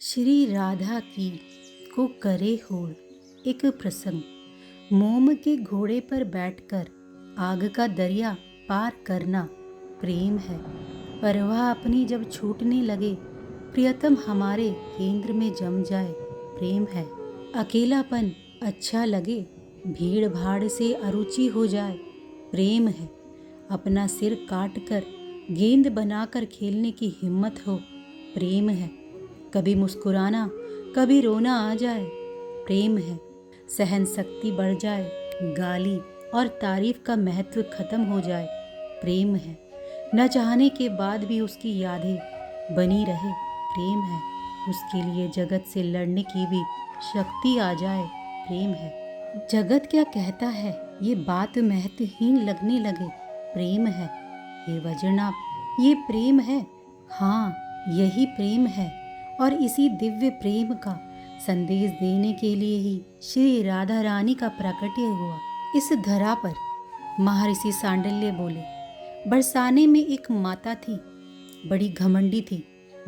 श्री राधा की को करे होड़। एक प्रसंग। मोम के घोड़े पर बैठकर आग का दरिया पार करना प्रेम है। परवाह अपनी जब छूटने लगे, प्रियतम हमारे केंद्र में जम जाए, प्रेम है। अकेलापन अच्छा लगे, भीड़ भाड़ से अरुचि हो जाए, प्रेम है। अपना सिर काट कर गेंद बनाकर खेलने की हिम्मत हो, प्रेम है। कभी मुस्कुराना कभी रोना आ जाए, प्रेम है। सहन शक्ति बढ़ जाए, गाली और तारीफ का महत्व खत्म हो जाए, प्रेम है। न चाहने के बाद भी उसकी यादें बनी रहे, प्रेम है। उसके लिए जगत से लड़ने की भी शक्ति आ जाए, प्रेम है। जगत क्या कहता है ये बात महत्वहीन लगने लगे, प्रेम है। हे वज्रनाभ, ये प्रेम है। हाँ, यही प्रेम है। और इसी दिव्य प्रेम का संदेश देने के लिए ही श्री राधा रानी का प्राकट्य हुआ इस धरा पर। महर्षि सांडिल्य बोले, बरसाने में एक माता थी, बड़ी घमंडी थी।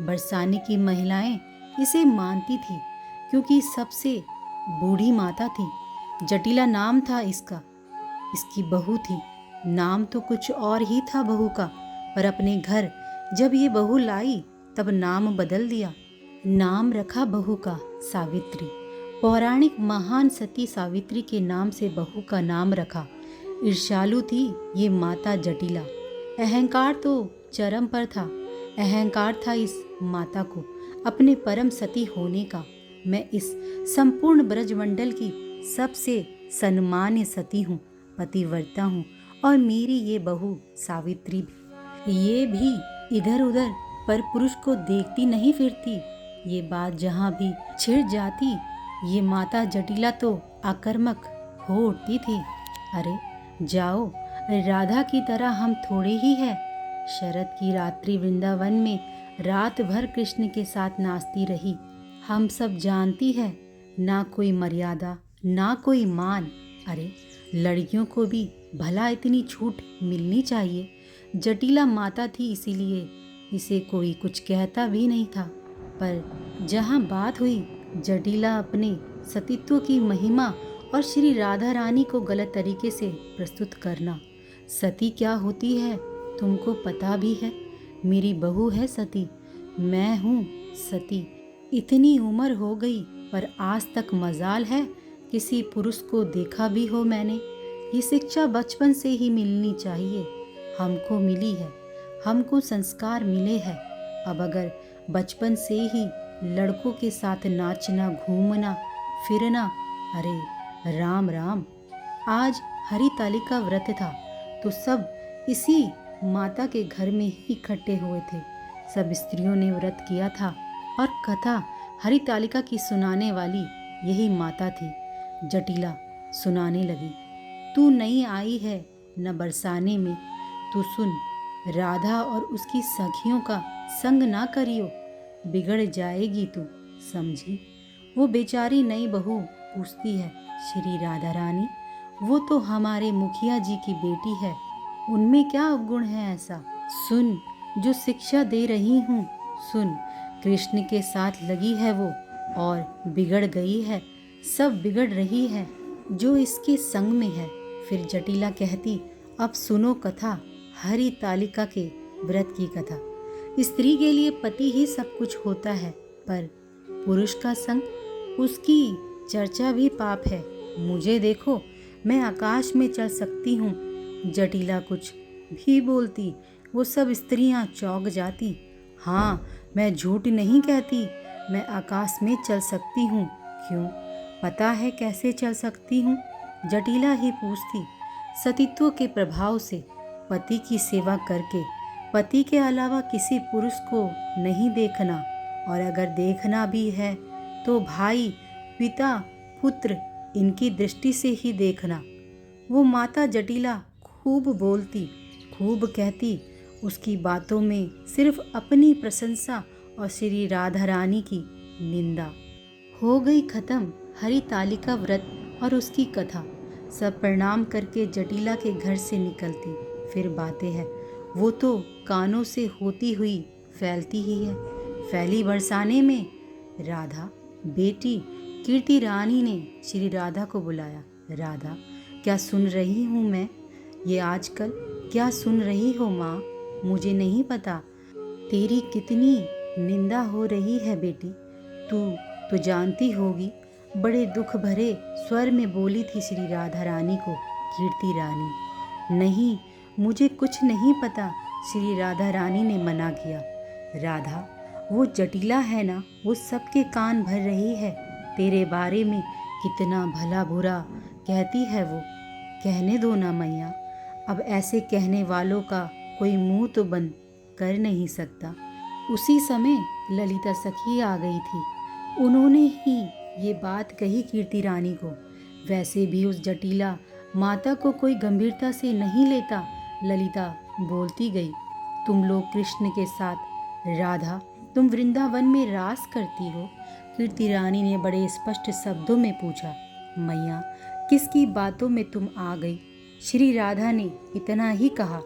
बरसाने की महिलाएं इसे मानती थी क्योंकि सबसे बूढ़ी माता थी। जटिला नाम था इसका। इसकी बहू थी। नाम तो कुछ और ही था बहू का, पर अपने घर जब ये बहू लाई तब नाम बदल दिया। नाम रखा बहू का सावित्री। पौराणिक महान सती सावित्री के नाम से बहू का नाम रखा। ईर्ष्यालु थी ये माता जटिला। अहंकार तो चरम पर था। अहंकार था इस माता को अपने परम सती होने का। मैं इस संपूर्ण ब्रजमंडल की सबसे सम्मान्य सती हूँ, पतिव्रता हूँ, और मेरी ये बहू सावित्री भी। ये भी इधर उधर पर पुरुष को देखती नहीं फिरती। ये बात जहाँ भी छिड़ जाती, ये माता जटिला तो आक्रामक हो उठती थी। अरे जाओ, राधा की तरह हम थोड़े ही है। शरद की रात्रि वृंदावन में रात भर कृष्ण के साथ नाचती रही। हम सब जानती है, ना कोई मर्यादा ना कोई मान। अरे लड़कियों को भी भला इतनी छूट मिलनी चाहिए। जटिला माता थी, इसीलिए इसे कोई कुछ कहता भी नहीं था। पर जहाँ बात हुई जटिला अपने सतीत्व की महिमा और श्री राधा रानी को गलत तरीके से प्रस्तुत करना। सती क्या होती है तुमको पता भी है। मेरी बहू है सती, मैं हूँ सती। इतनी उम्र हो गई पर आज तक मजाल है किसी पुरुष को देखा भी हो मैंने। ये शिक्षा बचपन से ही मिलनी चाहिए। हमको मिली है, हमको संस्कार मिले हैं। अब अगर बचपन से ही लड़कों के साथ नाचना, घूमना, फिरना, अरे राम राम। आज हरितालिका व्रत था तो सब इसी माता के घर में ही इकट्ठे हुए थे। सब स्त्रियों ने व्रत किया था और कथा हरितालिका की सुनाने वाली यही माता थी। जटिला सुनाने लगी, तू नहीं आई है न बरसाने में, तू सुन, राधा और उसकी सखियों का संग ना करियो, बिगड़ जाएगी तू, समझी। वो बेचारी नई बहू पूछती है, श्री राधा रानी, वो तो हमारे मुखिया जी की बेटी है, उनमें क्या अवगुण है ऐसा? सुन जो शिक्षा दे रही हूँ, सुन। कृष्ण के साथ लगी है वो और बिगड़ गई है, सब बिगड़ रही है जो इसके संग में है। फिर जटिला कहती, अब सुनो कथा हरितालिका के व्रत की कथा। स्त्री के लिए पति ही सब कुछ होता है, पर पुरुष का संग, उसकी चर्चा भी पाप है। मुझे देखो, मैं आकाश में चढ़ सकती हूँ। जटिला कुछ भी बोलती, वो सब स्त्रियाँ चौंक जाती। हाँ, मैं झूठ नहीं कहती, मैं आकाश में चल सकती हूँ। क्यों, पता है कैसे चल सकती हूँ? जटिला ही पूछती। सतीत्व के प्रभाव से, पति की सेवा करके, पति के अलावा किसी पुरुष को नहीं देखना, और अगर देखना भी है तो भाई, पिता, पुत्र, इनकी दृष्टि से ही देखना। वो माता जटिला खूब बोलती, खूब कहती। उसकी बातों में सिर्फ अपनी प्रशंसा और श्री राधा रानी की निंदा। हो गई खत्म हरितालिका व्रत और उसकी कथा। सब प्रणाम करके जटिला के घर से निकलती। फिर बातें हैं, वो तो कानों से होती हुई फैलती ही है। फैली बरसाने में, राधा, बेटी। कीर्ति रानी ने श्री राधा को बुलाया। राधा, क्या सुन रही हूँ मैं ये आजकल? क्या सुन रही हो माँ? मुझे नहीं पता तेरी कितनी निंदा हो रही है बेटी। तू तो जानती होगी। बड़े दुख भरे स्वर में बोली थी श्री राधा रानी को कीर्ति रानी। नहीं, मुझे कुछ नहीं पता, श्री राधा रानी ने मना किया। राधा, वो जटिला है ना, वो सबके कान भर रही है तेरे बारे में, कितना भला बुरा कहती है वो। कहने दो ना मैया, अब ऐसे कहने वालों का कोई मुंह तो बंद कर नहीं सकता। उसी समय ललिता सखी आ गई थी। उन्होंने ही ये बात कही कीर्ति रानी को। वैसे भी उस जटिला माता को कोई गंभीरता से नहीं लेता। ललिता बोलती गई, तुम लोग कृष्ण के साथ, राधा तुम वृंदावन में रास करती हो? कीर्ति रानी ने बड़े स्पष्ट शब्दों में पूछा। मैया, किसकी बातों में तुम आ गई? श्री राधा ने इतना ही कहा,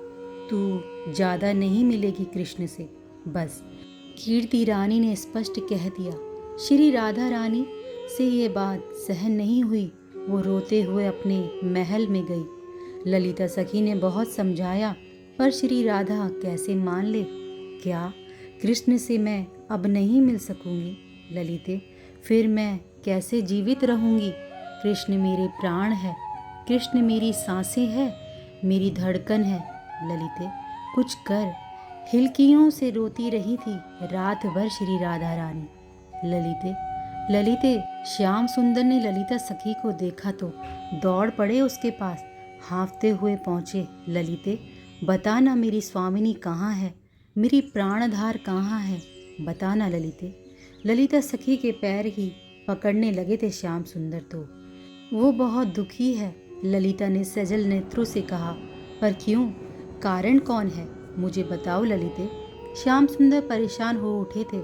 तू ज़्यादा नहीं मिलेगी कृष्ण से, बस। कीर्ति रानी ने स्पष्ट कह दिया। श्री राधा रानी से ये बात सहन नहीं हुई। वो रोते हुए अपने महल में गई। ललिता सखी ने बहुत समझाया, पर श्री राधा कैसे मान ले? क्या कृष्ण से मैं अब नहीं मिल सकूंगी ललिते? फिर मैं कैसे जीवित रहूंगी? कृष्ण मेरे प्राण है, कृष्ण मेरी सांसें है, मेरी धड़कन है। ललिते, कुछ कर। हिलकियों से रोती रही थी रात भर श्री राधा रानी। ललिते, ललिते। श्याम सुंदर ने ललिता सखी को देखा तो दौड़ पड़े उसके पास, हाँफते हुए पहुँचे। ललिते, बता ना मेरी स्वामिनी कहाँ है, मेरी प्राणधार कहाँ है, बता ना ललिते। ललिता सखी के पैर ही पकड़ने लगे थे श्याम सुंदर तो। वो बहुत दुखी है, ललिता ने सजल नेत्रों से कहा। पर क्यों? कारण कौन है? मुझे बताओ ललिते। श्याम सुंदर परेशान हो उठे थे।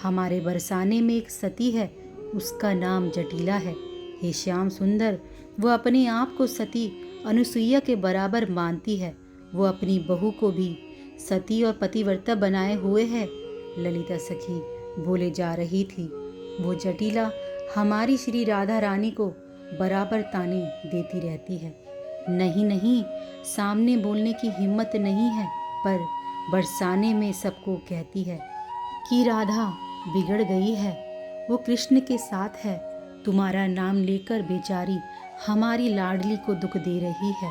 हमारे बरसाने में एक सती है, उसका नाम जटिला है। हे श्याम सुंदर, वो अपने आप को सती अनुसुईया के बराबर मानती है। वो अपनी बहू को भी सती और पतिव्रता बनाए हुए है। ललिता सखी बोले जा रही थी। वो जटिला हमारी श्री राधा रानी को बराबर ताने देती रहती है। नहीं नहीं, सामने बोलने की हिम्मत नहीं है, पर बरसाने में सबको कहती है कि राधा बिगड़ गई है, वो कृष्ण के साथ है। तुम्हारा नाम लेकर बेचारी हमारी लाडली को दुख दे रही है।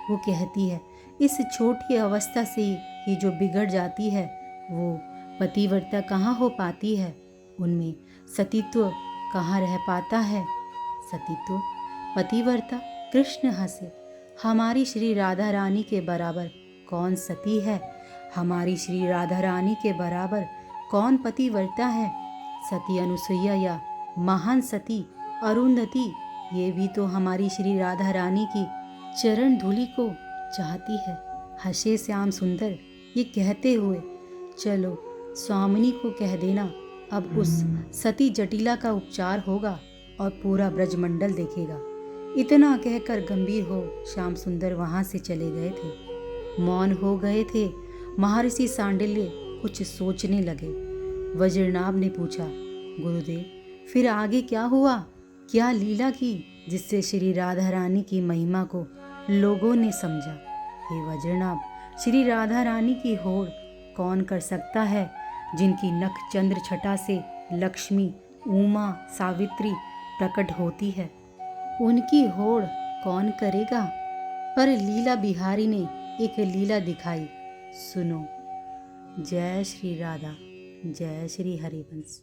वो कहती है इस छोटी अवस्था से ही जो बिगड़ जाती है, वो पतिव्रता कहाँ हो पाती है, उनमें सतीत्व कहाँ रह पाता है। सतीत्व, पतिव्रता। कृष्ण हंसे। हमारी श्री राधा रानी के बराबर कौन सती है? हमारी श्री राधा रानी के बराबर कौन पतिव्रता है? सती अनुसुईया या महान सती अरुंधति, ये भी तो हमारी श्री राधा रानी की चरण धूलि को चाहती है। हंसे श्याम सुंदर ये कहते हुए। चलो स्वामिनी को कह देना, अब उस सती जटिला का उपचार होगा और पूरा ब्रजमंडल देखेगा। इतना कहकर गंभीर हो श्याम सुंदर वहाँ से चले गए थे। मौन हो गए थे। महर्षि सांडिल्य कुछ सोचने लगे। वज्रनाभ ने पूछा, गुरुदेव फिर आगे क्या हुआ? क्या लीला की जिससे श्री राधा रानी की महिमा को लोगों ने समझा? हे वज्रनाभ, श्री राधा रानी की होड़ कौन कर सकता है, जिनकी नख चंद्र छटा से लक्ष्मी, उमा, सावित्री प्रकट होती है? उनकी होड़ कौन करेगा? पर लीला बिहारी ने एक लीला दिखाई, सुनो। जय श्री राधा, जय श्री हरिवंश।